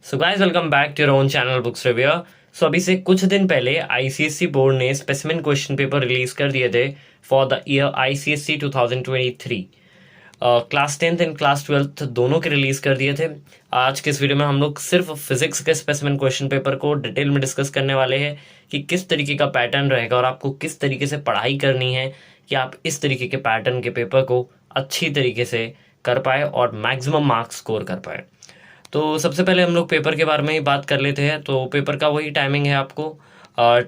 So guys welcome back to your own channel books review. So अभी से कुछ दिन पहले आईसीएसई बोर्ड ने स्पेसिमेन क्वेश्चन पेपर रिलीज कर दिए थे for the year ICSE 2023। Class 10th and class 12th दोनों के रिलीज कर दिए थे। आज के इस वीडियो में हम लोग सिर्फ फिजिक्स के स्पेसिमेन क्वेश्चन पेपर को डिटेल में डिस्कस करने वाले हैं कि किस तरीके का पैटर्न रहेगा और आपको किस तरीके से पढ़ाई करनी है कि आप इस तरीके के पैटर्न के पेपर को अच्छी तरीके से कर पाए और मैक्सिमम मार्क्स स्कोर कर पाए। तो सबसे पहले हम लोग पेपर के बारे में ही बात कर लेते हैं। तो पेपर का वही टाइमिंग है, आपको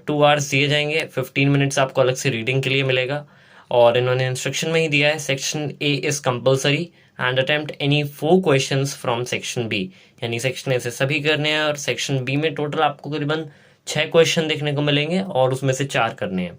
2 आवर्स दिए जाएंगे, 15 मिनट्स आपको अलग से रीडिंग के लिए मिलेगा और इन्होंने इंस्ट्रक्शन में ही दिया है section A is compulsory and attempt any 4 questions from section B. यानी सेक्शन ए से सभी करने हैं और सेक्शन बी में टोटल आपको करीबन 6 क्वेश्चन देखने को मिलेंगे और उसमें से 4 करने हैं।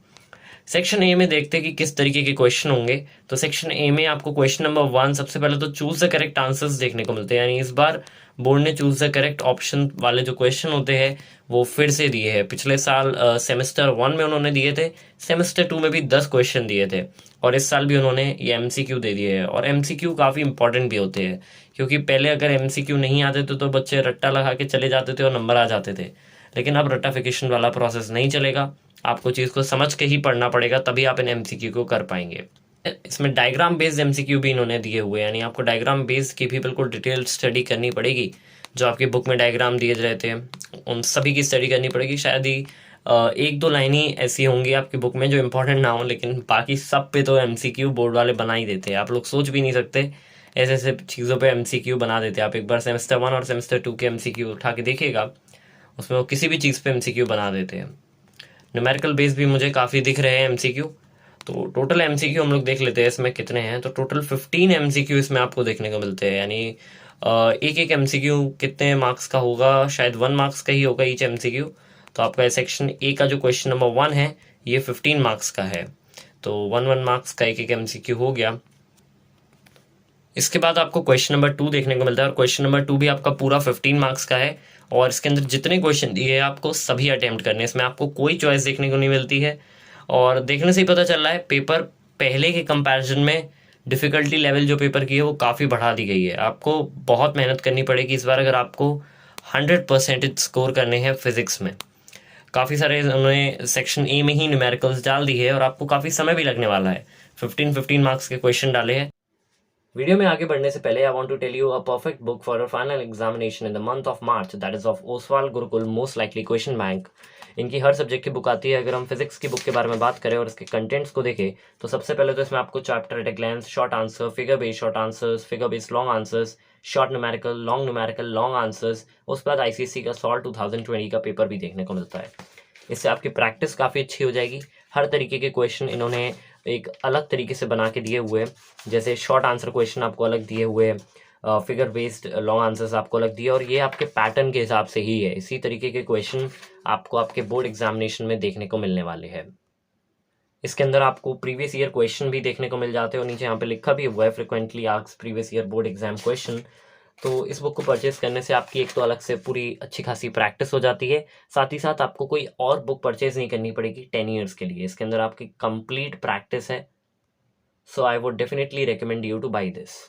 सेक्शन ए में देखते हैं कि किस तरीके के क्वेश्चन होंगे। तो सेक्शन ए में आपको क्वेश्चन नंबर 1 सबसे पहले तो चूज द करेक्ट आंसर्स देखने को मिलते हैं। यानी इस बार बोर्ड ने चूज द करेक्ट ऑप्शन वाले जो क्वेश्चन होते हैं वो फिर से दिए हैं। पिछले साल सेमेस्टर 1 में उन्होंने दिए थे, सेमेस्टर 2 में भी 10 क्वेश्चन दिए थे और इस साल भी उन्होंने ये एमसीक्यू दे दिए हैं। और एमसीक्यू काफ़ी इंपॉर्टेंट भी होते हैं क्योंकि पहले अगर एमसीक्यू नहीं आते थे तो बच्चे रट्टा लगा के चले जाते थे और नंबर आ जाते थे, लेकिन अब रट्टाफिकेशन वाला प्रोसेस नहीं चलेगा। आपको चीज़ को समझ के ही पढ़ना पड़ेगा, तभी आप इन एमसीक्यू को कर पाएंगे। इसमें डायग्राम बेस्ड एमसीक्यू भी इन्होंने दिए हुए हैं, यानी आपको डायग्राम बेस्ड की भी बिल्कुल डिटेल स्टडी करनी पड़ेगी। जो आपकी बुक में डायग्राम दिए रहते हैं उन सभी की स्टडी करनी पड़ेगी। शायद ही 1-2 लाइन ही ऐसी होंगी आपकी बुक में जो इंपॉर्टेंट ना हो, लेकिन बाकी सब पे तो एमसीक्यू बोर्ड वाले बना ही देते हैं। आप लोग सोच भी नहीं सकते ऐसे ऐसे चीज़ों पे एमसीक्यू बना देते हैं। आप एक बार सेमेस्टर 1 और सेमेस्टर 2 के एमसीक्यू उठा के देखिएगा, उसमें वो किसी भी चीज़ पे एमसीक्यू बना देते हैं। न्यूमेरिकल बेस भी मुझे काफ़ी दिख रहे हैं एमसीक्यू। तो टोटल एमसीक्यू हम लोग देख लेते हैं इसमें कितने हैं। तो टोटल 15 एमसीक्यू इसमें आपको देखने को मिलते हैं। यानी एक एक एमसीक्यू कितने मार्क्स का होगा, शायद 1 मार्क्स का ही होगा ईच एमसीक्यू। तो आपका सेक्शन ए का जो क्वेश्चन नंबर 1 है ये 15 मार्क्स का है, तो 1 मार्क्स का एक एक एमसीक्यू हो गया। इसके बाद आपको क्वेश्चन नंबर 2 देखने को मिलता है और क्वेश्चन नंबर 2 भी आपका पूरा 15 मार्क्स का है और इसके अंदर जितने क्वेश्चन दिए हैं आपको सभी अटेम्प्ट करने हैं। इसमें आपको कोई चॉइस देखने को नहीं मिलती है और देखने से ही पता चल रहा है पेपर पहले के कंपैरिजन में डिफ़िकल्टी लेवल जो पेपर की है वो काफ़ी बढ़ा दी गई है। आपको बहुत मेहनत करनी पड़ेगी इस बार अगर आपको 100% स्कोर करने हैं फिजिक्स में। काफ़ी सारे उन्होंने सेक्शन ए में ही न्यूमेरिकल्स डाल दी है और आपको काफ़ी समय भी लगने वाला है। 15 मार्क्स के क्वेश्चन डाले हैं। वीडियो में आगे बढ़ने से पहले I want to tell you a perfect book for a final examination in the month of March, that is of Oswal Gurukul most likely question bank. इनकी हर सब्जेक्ट की बुक आती है। अगर हम फिजिक्स की बुक के बारे में बात करें और इसके कंटेंट्स को देखें तो सबसे पहले तो इसमें आपको chapter at a glance, short answer, figure based short answers, figure based long answers, short numerical long answers, उसके बाद आईसीएसई का सॉल्व 2020 का पेपर भी देखने को मिलता है। इससे आपकी प्रैक्टिस काफ़ी अच्छी हो जाएगी। हर तरीके के क्वेश्चन इन्होंने एक अलग तरीके से बना के दिए हुए हैं। जैसे शॉर्ट आंसर क्वेश्चन आपको अलग दिए हुए हैं, फिगर बेस्ड लॉन्ग आंसर्स आपको अलग दिए और ये आपके पैटर्न के हिसाब से ही है। इसी तरीके के क्वेश्चन आपको आपके बोर्ड एग्जामिनेशन में देखने को मिलने वाले हैं। इसके अंदर आपको प्रीवियस ईयर क्वेश्चन भी देखने को मिल जाते हैं और नीचे यहाँ पे लिखा भी हुआ है frequently asked previous year board exam question. तो इस बुक को परचेज करने से आपकी एक तो अलग से पूरी अच्छी खासी प्रैक्टिस हो जाती है, साथ ही साथ आपको कोई और बुक परचेज नहीं करनी पड़ेगी 10 ईयर्स के लिए। इसके अंदर आपकी कंप्लीट प्रैक्टिस है। So I would definitely recommend you to buy this.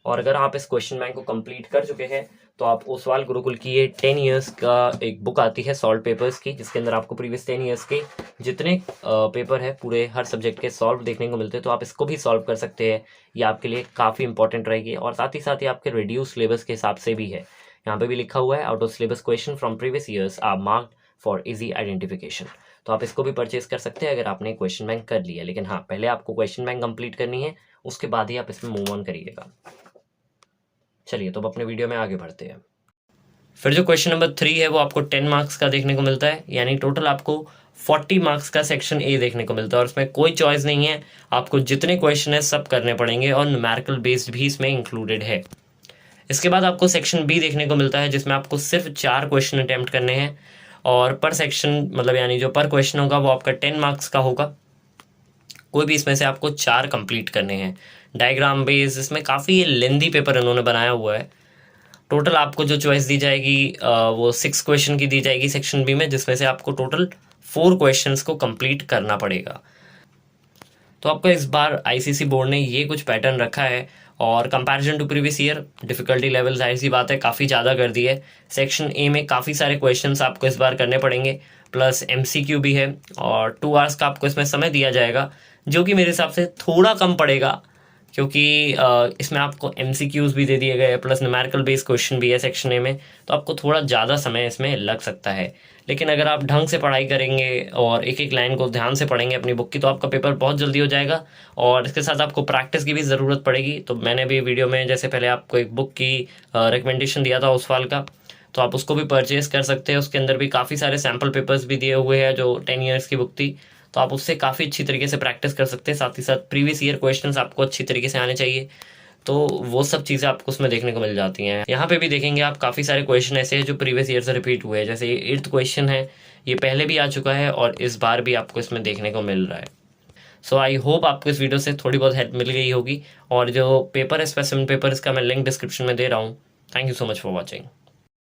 और अगर आप इस क्वेश्चन बैंक को कंप्लीट कर चुके हैं तो आप ओसवाल गुरुकुल की ये 10 ईयर्स का एक बुक आती है सॉल्व पेपर्स की, जिसके अंदर आपको प्रीवियस 10 ईयर्स के जितने पेपर है पूरे हर सब्जेक्ट के सॉल्व देखने को मिलते हैं। तो आप इसको भी सॉल्व कर सकते हैं, ये आपके लिए काफ़ी इंपॉर्टेंट रहेगी और साथ ही आपके रिड्यूस सिलेबस के हिसाब से भी है। यहाँ पे भी लिखा हुआ है out of syllabus question from previous years are marked for easy identification. तो आप इसको भी परचेज कर सकते हैं अगर आपने क्वेश्चन बैंक कर लिया। लेकिन हाँ, पहले आपको क्वेश्चन बैंक कंप्लीट करनी है, उसके बाद ही आप इसमें मूव ऑन करिएगा। चलिए तो अब अपने वीडियो में आगे बढ़ते हैं। फिर जो क्वेश्चन नंबर 3 है वो आपको 10 मार्क्स का देखने को मिलता है। यानी टोटल आपको 40 मार्क्स का सेक्शन ए देखने को मिलता है और उसमें कोई चॉइस नहीं है, आपको जितने क्वेश्चन है सब करने पड़ेंगे और न्यूमेरिकल बेस्ड भी इसमें इंक्लूडेड है। इसके बाद आपको सेक्शन बी देखने को मिलता है जिसमें आपको सिर्फ 4 क्वेश्चन अटैम्प्ट करने हैं और पर सेक्शन मतलब यानी जो पर क्वेश्चन होगा वो आपका 10 मार्क्स का होगा। कोई भी इसमें से आपको 4 कंप्लीट करने हैं। डायग्राम बेस, इसमें काफ़ी लेंदी पेपर इन्होंने बनाया हुआ है। टोटल आपको जो चॉइस दी जाएगी वो 6 क्वेश्चन की दी जाएगी सेक्शन बी में, जिसमें से आपको टोटल 4 क्वेश्चंस को कंप्लीट करना पड़ेगा। तो आपका इस बार आईसीएसई बोर्ड ने ये कुछ पैटर्न रखा है और comparison to previous year difficulty level जाहिर सी बात है काफ़ी ज़्यादा कर दी है। सेक्शन ए में काफ़ी सारे क्वेश्चंस आपको इस बार करने पड़ेंगे, प्लस MCQ भी है और 2 आवर्स का आपको इसमें समय दिया जाएगा, जो कि मेरे हिसाब से थोड़ा कम पड़ेगा, क्योंकि इसमें आपको MCQs भी दे दिए गए हैं, प्लस न्यूमेरिकल बेस्ड क्वेश्चन भी है सेक्शन ए में, तो आपको थोड़ा ज़्यादा समय इसमें लग सकता है। लेकिन अगर आप ढंग से पढ़ाई करेंगे और एक एक लाइन को ध्यान से पढ़ेंगे अपनी बुक की, तो आपका पेपर बहुत जल्दी हो जाएगा। और इसके साथ आपको प्रैक्टिस की भी ज़रूरत पड़ेगी। तो मैंने भी वीडियो में जैसे पहले आपको एक बुक की रिकमेंडेशन दिया था ओसवाल का, तो आप उसको भी परचेज कर सकते हैं। उसके अंदर भी काफ़ी सारे सैम्पल पेपर्स भी दिए हुए हैं, जो 10 ईयर्स की बुक थी, तो आप उससे काफ़ी अच्छी तरीके से प्रैक्टिस कर सकते हैं। साथ ही साथ प्रीवियस ईयर क्वेश्चंस आपको अच्छी तरीके से आने चाहिए, तो वो सब चीज़ें आपको उसमें देखने को मिल जाती हैं। यहाँ पे भी देखेंगे आप काफ़ी सारे क्वेश्चन ऐसे हैं जो प्रीवियस ईयर से रिपीट हुए हैं। जैसे ये 8th क्वेश्चन है, ये पहले भी आ चुका है और इस बार भी आपको इसमें देखने को मिल रहा है। सो आई होप आपको इस वीडियो से थोड़ी बहुत हेल्प मिल गई होगी। और जो पेपर है स्पेसिमेन पेपर, इसका मैं लिंक डिस्क्रिप्शन में दे रहा हूँ। Thank you so much for watching.